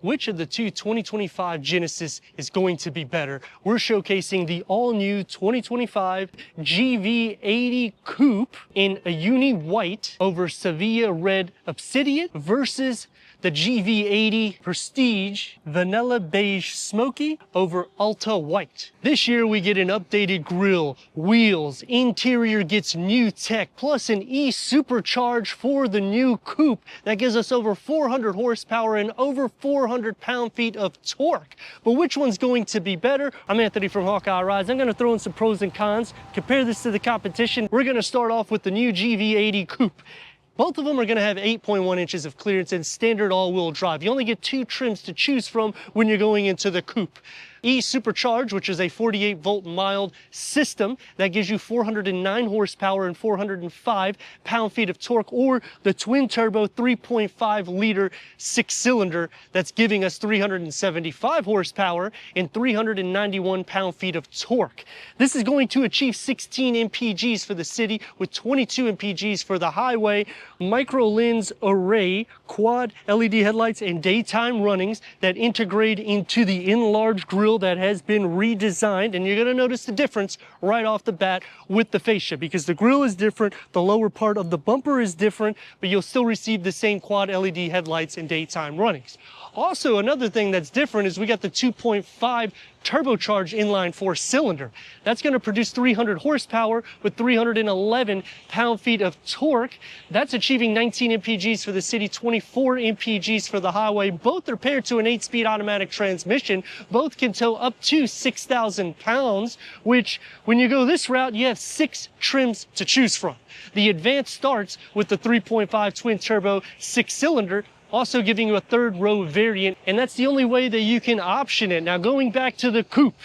Which of the two 2025 Genesis is going to be better? We're showcasing the all-new 2025 GV80 Coupe in a uni white over Sevilla red obsidian versus the GV80 Prestige vanilla beige smoky over Alta white. This year we get an updated grille, wheels, interior gets new tech, plus an e-supercharge for the new coupe that gives us over 400 horsepower and over 400 pound-feet of torque. But which one's going to be better? I'm Anthony from Hawkeye Rides. I'm gonna throw in some pros and cons, compare this to the competition. We're gonna start off with the new GV80 Coupe. Both of them are going to have 8.1 inches of clearance and standard all-wheel drive. You only get two trims to choose from when you're going into the coupe. E-Supercharge, which is a 48-volt mild system that gives you 409 horsepower and 405 pound-feet of torque, or the twin-turbo 3.5-liter six-cylinder that's giving us 375 horsepower and 391 pound-feet of torque. This is going to achieve 16 mpgs for the city with 22 mpgs for the highway, micro lens array, quad LED headlights, and daytime runnings that integrate into the enlarged grille that has been redesigned. And you're going to notice the difference right off the bat with the fascia, because the grille is different, the lower part of the bumper is different, but you'll still receive the same quad LED headlights and daytime runnings. Also, another thing that's different is we got the 2.5 turbocharged inline four-cylinder. That's going to produce 300 horsepower with 311 pound-feet of torque. That's achieving 19 mpgs for the city, 24 mpgs for the highway. Both are paired to an 8-speed automatic transmission. Both can tow up to 6,000 pounds, which when you go this route, you have 6 trims to choose from. The Advanced starts with the 3.5 twin-turbo six-cylinder, also giving you a third row variant, and that's the only way that you can option it. Now, going back to the coupe,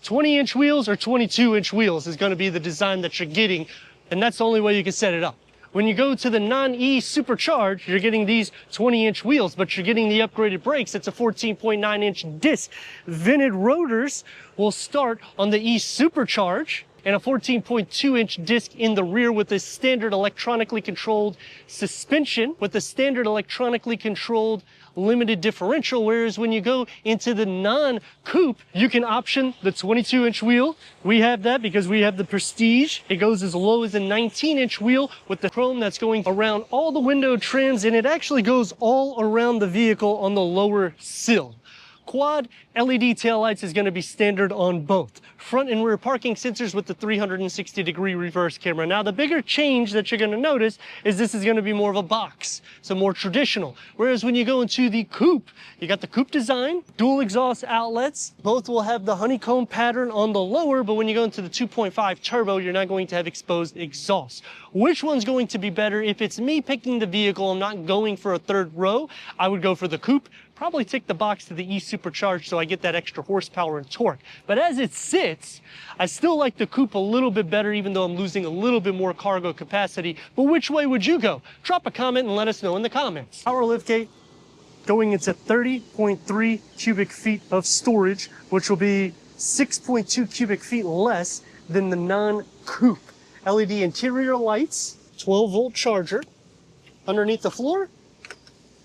20-inch wheels or 22-inch wheels is going to be the design that you're getting, and that's the only way you can set it up. When you go to the non-E Supercharge, you're getting these 20-inch wheels, but you're getting the upgraded brakes. It's a 14.9-inch disc. Vented rotors will start on the E Supercharge, and a 14.2-inch disc in the rear with a standard electronically controlled suspension with a standard electronically controlled limited differential, whereas when you go into the non-coupe, you can option the 22-inch wheel. We have that because we have the Prestige. It goes as low as a 19-inch wheel with the chrome that's going around all the window trims, and it actually goes all around the vehicle on the lower sill. Quad LED taillights is going to be standard on both. Front and rear parking sensors with the 360-degree reverse camera. Now, the bigger change that you're going to notice is this is going to be more of a box, so more traditional. Whereas when you go into the coupe, you got the coupe design, dual exhaust outlets. Both will have the honeycomb pattern on the lower, but when you go into the 2.5 turbo, you're not going to have exposed exhaust. Which one's going to be better? If it's me picking the vehicle, I'm not going for a third row, I would go for the coupe. Probably tick the box to the E-Supercharge so I get that extra horsepower and torque. But as it sits, I still like the coupe a little bit better, even though I'm losing a little bit more cargo capacity. But which way would you go? Drop a comment and let us know in the comments. Power liftgate going into 30.3 cubic feet of storage, which will be 6.2 cubic feet less than the non-coupe. LED interior lights, 12-volt charger. Underneath the floor,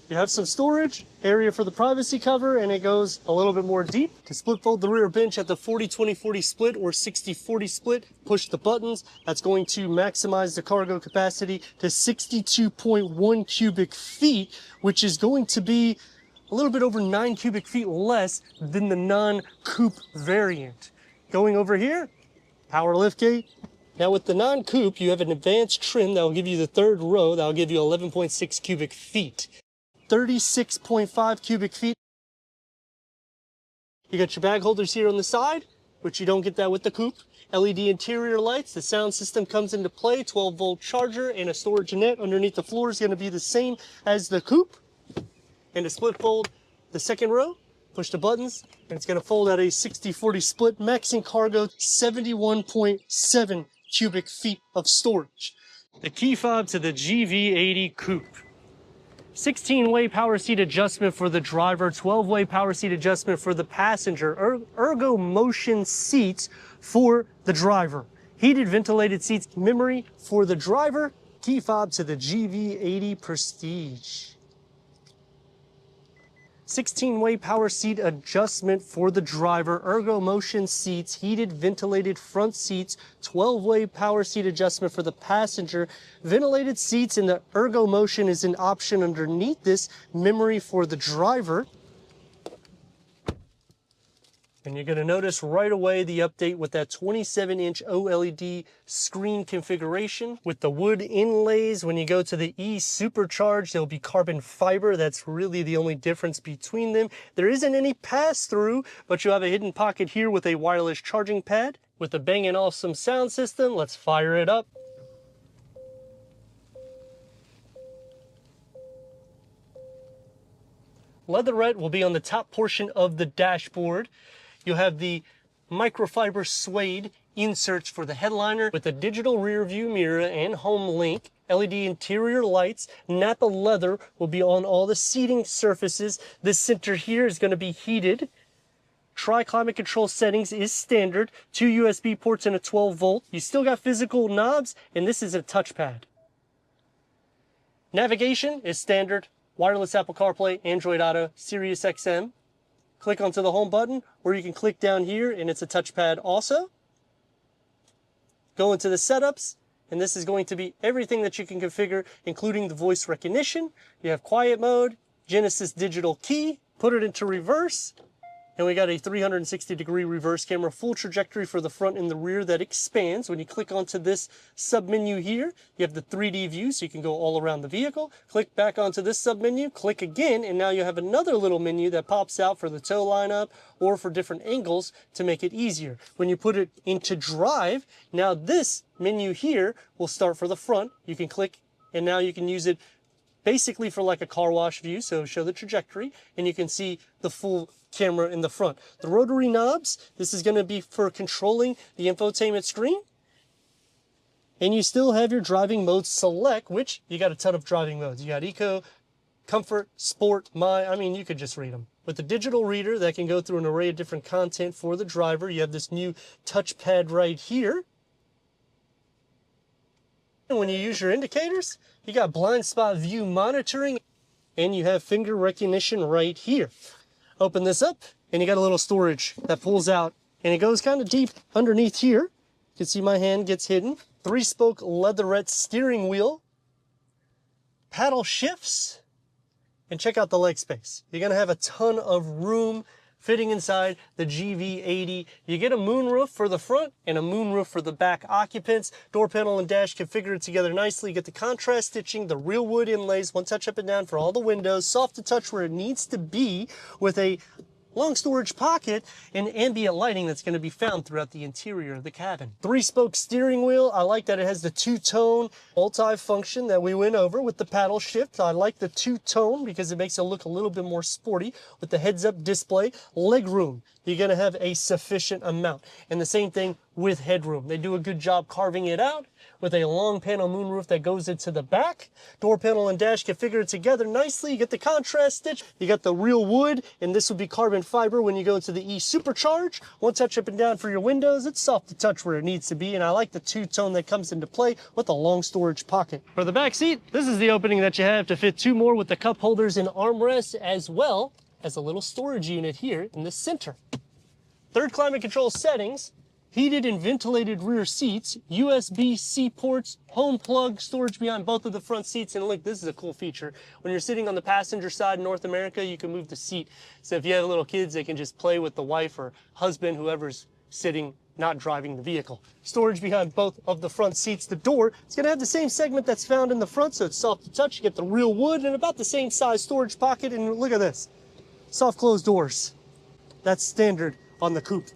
you have some storage, area for the privacy cover, and it goes a little bit more deep. To split fold the rear bench at the 40-20-40 split or 60-40 split, push the buttons. That's going to maximize the cargo capacity to 62.1 cubic feet, which is going to be a little bit over 9 cubic feet less than the non-coupe variant. Going over here, power liftgate. Now with the non-coupe, you have an advanced trim that will give you the third row. That will give you 11.6 cubic feet. 36.5 cubic feet. You got your bag holders here on the side, which you don't get that with the coupe. LED interior lights, the sound system comes into play, 12-volt charger, and a storage net underneath the floor is going to be the same as the coupe. And to split fold the second row, push the buttons, and it's going to fold at a 60-40 split, maxing cargo 71.7 cubic feet of storage. The key fob to the GV80 Coupe. 16-way power seat adjustment for the driver, 12-way power seat adjustment for the passenger, ergo motion seats for the driver, heated ventilated seats, memory for the driver, key fob to the GV80 Prestige. 16-way power seat adjustment for the driver, ergo motion seats, heated ventilated front seats, 12-way power seat adjustment for the passenger, ventilated seats, and the ergo motion is an option underneath this, memory for the driver. And you're going to notice right away the update with that 27-inch OLED screen configuration. With the wood inlays, when you go to the E Supercharge, there'll be carbon fiber. That's really the only difference between them. There isn't any pass-through, but you have a hidden pocket here with a wireless charging pad. With a Bang & Olufsen sound system, let's fire it up. Leatherette will be on the top portion of the dashboard. You'll have the microfiber suede inserts for the headliner with a digital rear view mirror and home link. LED interior lights. Napa leather will be on all the seating surfaces. This center here is going to be heated. Tri-climate control settings is standard. 2 USB ports and a 12-volt. You still got physical knobs, and this is a touchpad. Navigation is standard. Wireless Apple CarPlay, Android Auto, Sirius XM. Click onto the home button, or you can click down here and it's a touchpad also. Go into the setups, and this is going to be everything that you can configure, including the voice recognition. You have quiet mode, Genesis digital key, put it into reverse, and we got a 360-degree reverse camera, full trajectory for the front and the rear that expands. When you click onto this sub-menu here, you have the 3D view, so you can go all around the vehicle. Click back onto this sub-menu, click again, and now you have another little menu that pops out for the tow lineup or for different angles to make it easier. When you put it into drive, now this menu here will start for the front. You can click, and now you can use it basically for like a car wash view, so show the trajectory, and you can see the full camera in the front. The rotary knobs, this is going to be for controlling the infotainment screen. And you still have your driving mode select, which you got a ton of driving modes. You got Eco, Comfort, Sport, I mean, you could just read them. With the digital reader that can go through an array of different content for the driver, you have this new touchpad right here. And when you use your indicators, you got blind spot view monitoring, and you have finger recognition right here. Open this up, and you got a little storage that pulls out, and it goes kind of deep underneath here. You can see my hand gets hidden. 3-spoke leatherette steering wheel, paddle shifts, and check out the leg space. You're gonna have a ton of room fitting inside the GV80. You get a moonroof for the front and a moonroof for the back occupants. Door panel and dash configured together nicely. You get the contrast stitching, the real wood inlays, one touch up and down for all the windows, soft to touch where it needs to be, with a long storage pocket and ambient lighting that's going to be found throughout the interior of the cabin. 3-spoke steering wheel. I like that it has the 2-tone multi-function that we went over with the paddle shift. I like the 2-tone because it makes it look a little bit more sporty. With the heads-up display, leg room, you're going to have a sufficient amount. And the same thing with headroom. They do a good job carving it out with a long panel moonroof that goes into the back. Door panel and dash configured together nicely. You get the contrast stitch, you got the real wood, and this would be carbon fiber when you go into the E Supercharge. One touch up and down for your windows. It's soft to touch where it needs to be, and I like the 2-tone that comes into play with a long storage pocket. For the back seat, this is the opening that you have to fit 2 more with the cup holders and armrests, as well as a little storage unit here in the center. 3rd climate control settings, heated and ventilated rear seats, USB-C ports, home plug, storage behind both of the front seats. And look, this is a cool feature. When you're sitting on the passenger side in North America, you can move the seat. So if you have little kids, they can just play with the wife or husband, whoever's sitting, not driving the vehicle. Storage behind both of the front seats. The door, it's gonna have the same segment that's found in the front, so it's soft to touch. You get the real wood and about the same size storage pocket. And look at this, soft closed doors. That's standard on the coupe.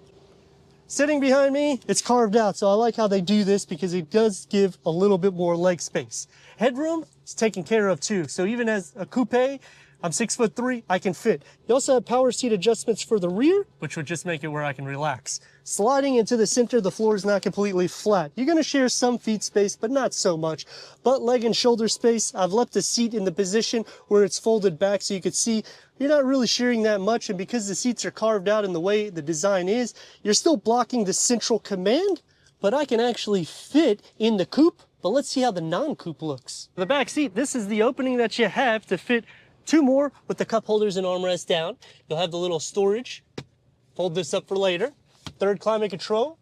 Sitting behind me, it's carved out, so I like how they do this because it does give a little bit more leg space. Headroom is taken care of too, so even as a coupe, I'm 6'3", I can fit. You also have power seat adjustments for the rear, which would just make it where I can relax. Sliding into the center, the floor is not completely flat. You're gonna share some feet space, but not so much. Butt, leg, and shoulder space, I've left the seat in the position where it's folded back so you can see you're not really sharing that much, and because the seats are carved out in the way the design is, you're still blocking the central command, but I can actually fit in the coupe. But let's see how the non-coupe looks. The back seat, this is the opening that you have to fit 2 more with the cup holders and armrest down. You'll have the little storage. Fold this up for later. 3rd climate control.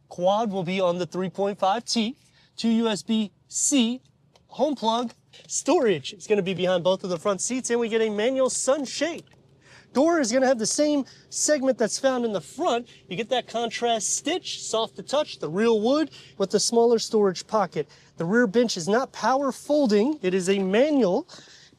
Quad will be on the 3.5T. 2 USB-C. Home plug. Storage is going to be behind both of the front seats, and we get a manual sunshade. Door is going to have the same segment that's found in the front. You get that contrast stitch, soft to touch, the real wood with the smaller storage pocket. The rear bench is not power folding. It is a manual.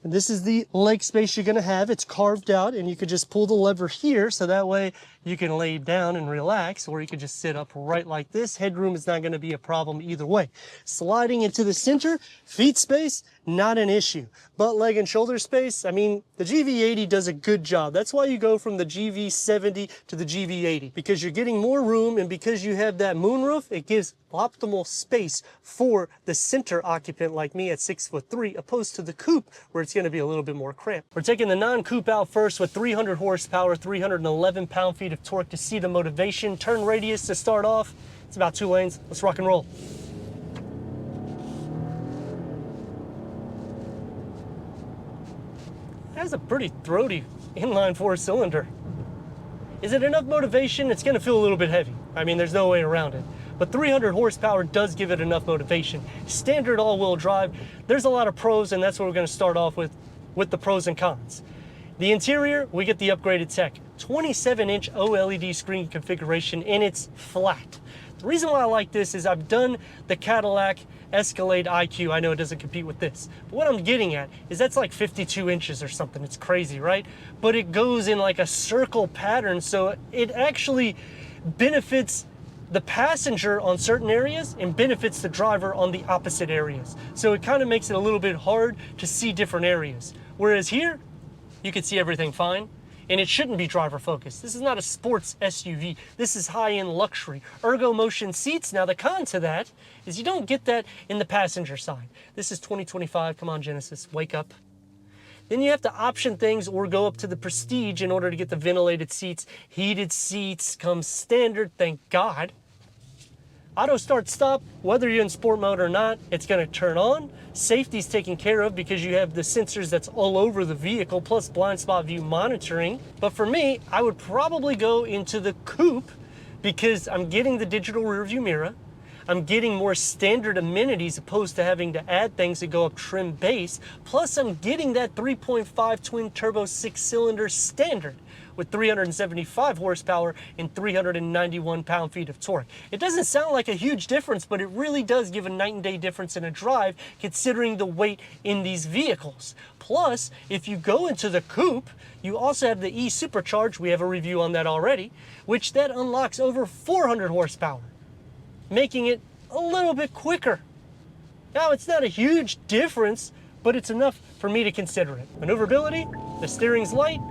And this is the leg space you're going to have. It's carved out, and you could just pull the lever here, so that way you can lay down and relax, or you could just sit up right like this. Headroom is not going to be a problem either way. Sliding into the center, feet space, not an issue. Butt, leg, and shoulder space, I mean, the GV80 does a good job. That's why you go from the GV70 to the GV80, because you're getting more room, and because you have that moonroof, it gives optimal space for the center occupant like me at 6'3", opposed to the coupe where it's going to be a little bit more cramped. We're taking the non-coupe out first with 300 horsepower, 311 pound-feet of torque to see the motivation. Turn radius to start off. It's about 2 lanes. Let's rock and roll. That's a pretty throaty inline 4-cylinder. Is it enough motivation? It's going to feel a little bit heavy. I mean, there's no way around it. But 300 horsepower does give it enough motivation. Standard all-wheel drive, there's a lot of pros, and that's what we're going to start off with the pros and cons. The interior, we get the upgraded tech. 27-inch OLED screen configuration, and it's flat. The reason why I like this is I've done the Cadillac Escalade IQ. I know it doesn't compete with this, but what I'm getting at is that's like 52 inches or something. It's crazy, right? But it goes in like a circle pattern, so it actually benefits the passenger on certain areas and benefits the driver on the opposite areas. So it kind of makes it a little bit hard to see different areas. Whereas here, you can see everything fine, and it shouldn't be driver focused. This is not a sports SUV. This is high-end luxury. Ergo motion seats. Now the con to that is you don't get that in the passenger side. This is 2025, come on Genesis, wake up. Then you have to option things or go up to the Prestige in order to get the ventilated seats. Heated seats come standard, thank God. Auto start stop, whether you're in sport mode or not, it's gonna turn on. Safety's taken care of because you have the sensors that's all over the vehicle, plus blind spot view monitoring. But for me, I would probably go into the coupe because I'm getting the digital rear view mirror. I'm getting more standard amenities opposed to having to add things that go up trim base. Plus I'm getting that 3.5 twin turbo 6-cylinder standard with 375 horsepower and 391 pound-feet of torque. It doesn't sound like a huge difference, but it really does give a night and day difference in a drive considering the weight in these vehicles. Plus, if you go into the coupe, you also have the E-Supercharge, we have a review on that already, which that unlocks over 400 horsepower, making it a little bit quicker. Now, it's not a huge difference, but it's enough for me to consider it. Maneuverability, the steering's light,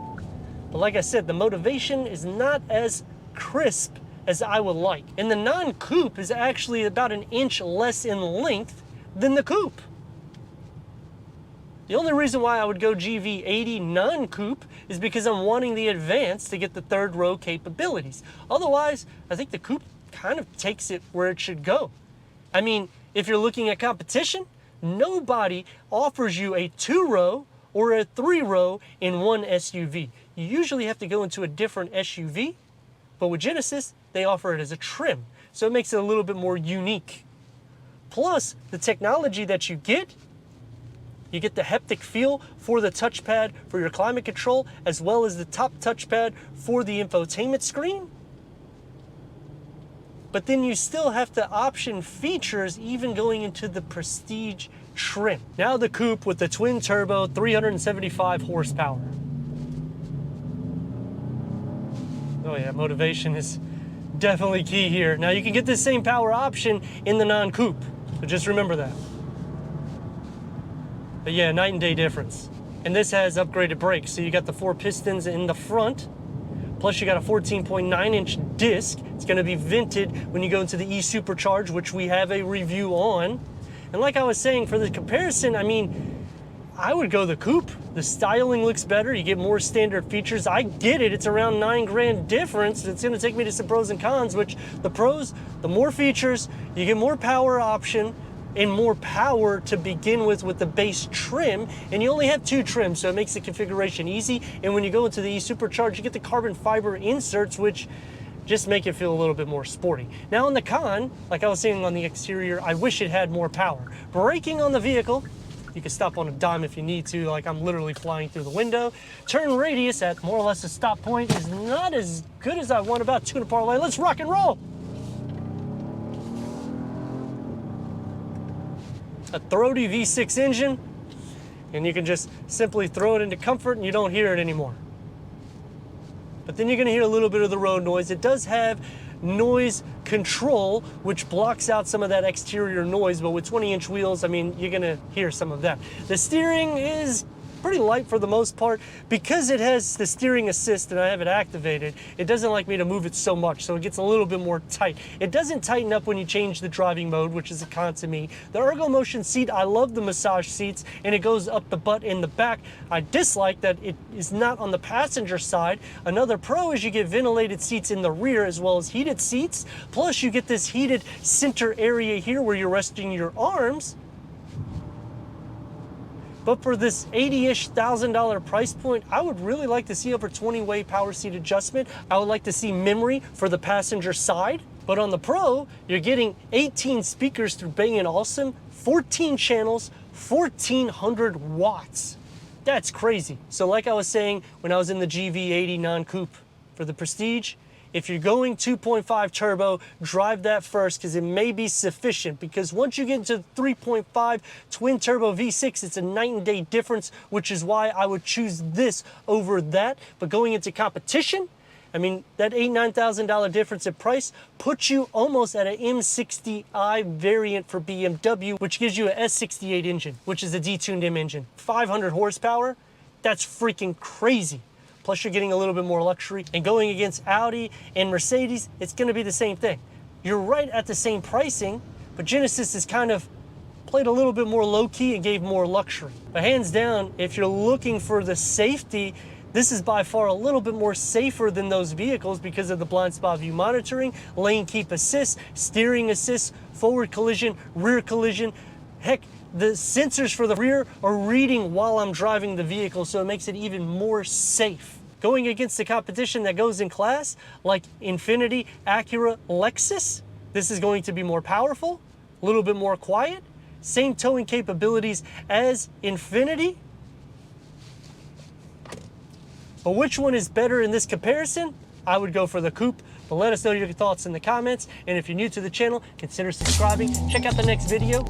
but like I said, the motivation is not as crisp as I would like. And the non-coupe is actually about an inch less in length than the coupe. The only reason why I would go GV80 non-coupe is because I'm wanting the Advance to get the 3rd row capabilities. Otherwise, I think the coupe kind of takes it where it should go. I mean, if you're looking at competition, nobody offers you a 2-row or a 3-row in one SUV. You usually have to go into a different SUV, but with Genesis, they offer it as a trim, so it makes it a little bit more unique. Plus, the technology that you get the haptic feel for the touchpad for your climate control, as well as the top touchpad for the infotainment screen. But then you still have to option features even going into the Prestige trim. Now the coupe with the twin turbo, 375 horsepower. Oh yeah, motivation is definitely key here. Now you can get this same power option in the non-coupe, so just remember that. But yeah, night and day difference. And this has upgraded brakes, so you got the 4 pistons in the front, plus you got a 14.9-inch disc. It's gonna be vented when you go into the E-Supercharge, which we have a review on. And like I was saying, for the comparison, I mean, I would go the coupe. The styling looks better. You get more standard features. I get it. It's around $9 grand difference. It's going to take me to some pros and cons, which the pros, the more features, you get more power option, and more power to begin with the base trim, and you only have 2 trims, so it makes the configuration easy. And when you go into the E-Supercharge, you get the carbon fiber inserts, which just make it feel a little bit more sporty. Now on the con, like I was saying on the exterior, I wish it had more power. Braking on the vehicle, you can stop on a dime if you need to, like I'm literally flying through the window. Turn radius at more or less a stop point is not as good as I want. About 2 and a parlay. Let's rock and roll. A throaty V6 engine, and you can just simply throw it into comfort and you don't hear it anymore. But then you're gonna hear a little bit of the road noise. It does have noise control, which blocks out some of that exterior noise, but with 20-inch wheels, I mean, you're gonna hear some of that. The steering is pretty light for the most part. Because it has the steering assist and I have it activated, it doesn't like me to move it so much, so it gets a little bit more tight. It doesn't tighten up when you change the driving mode, which is a con to me. The Ergo Motion seat, I love the massage seats, and it goes up the butt in the back. I dislike that it is not on the passenger side. Another pro is you get ventilated seats in the rear as well as heated seats, plus you get this heated center area here where you're resting your arms. But for this $80-ish thousand price point, I would really like to see over 20-way power seat adjustment. I would like to see memory for the passenger side. But on the Pro, you're getting 18 speakers through Bang & Olufsen, 14 channels, 1,400 watts. That's crazy. So like I was saying when I was in the GV80 non-coupe for the Prestige, if you're going 2.5 turbo, drive that first because it may be sufficient, because once you get into 3.5 twin turbo V6, it's a night and day difference, which is why I would choose this over that. But going into competition, I mean, that $8,000–9,000 difference in price puts you almost at an M60i variant for BMW, which gives you a S68 engine, which is a detuned M engine. 500 horsepower, that's freaking crazy. Plus you're getting a little bit more luxury, and going against Audi and Mercedes, it's gonna be the same thing. You're right at the same pricing, but Genesis has kind of played a little bit more low-key and gave more luxury. But hands down, if you're looking for the safety, this is by far a little bit more safer than those vehicles because of the blind spot view monitoring, lane keep assist, steering assist, forward collision, rear collision. Heck, the sensors for the rear are reading while I'm driving the vehicle, so it makes it even more safe. Going against the competition that goes in class, like Infiniti, Acura, Lexus, this is going to be more powerful, a little bit more quiet, same towing capabilities as Infiniti. But which one is better in this comparison? I would go for the Coupe, but let us know your thoughts in the comments. And if you're new to the channel, consider subscribing. Check out the next video.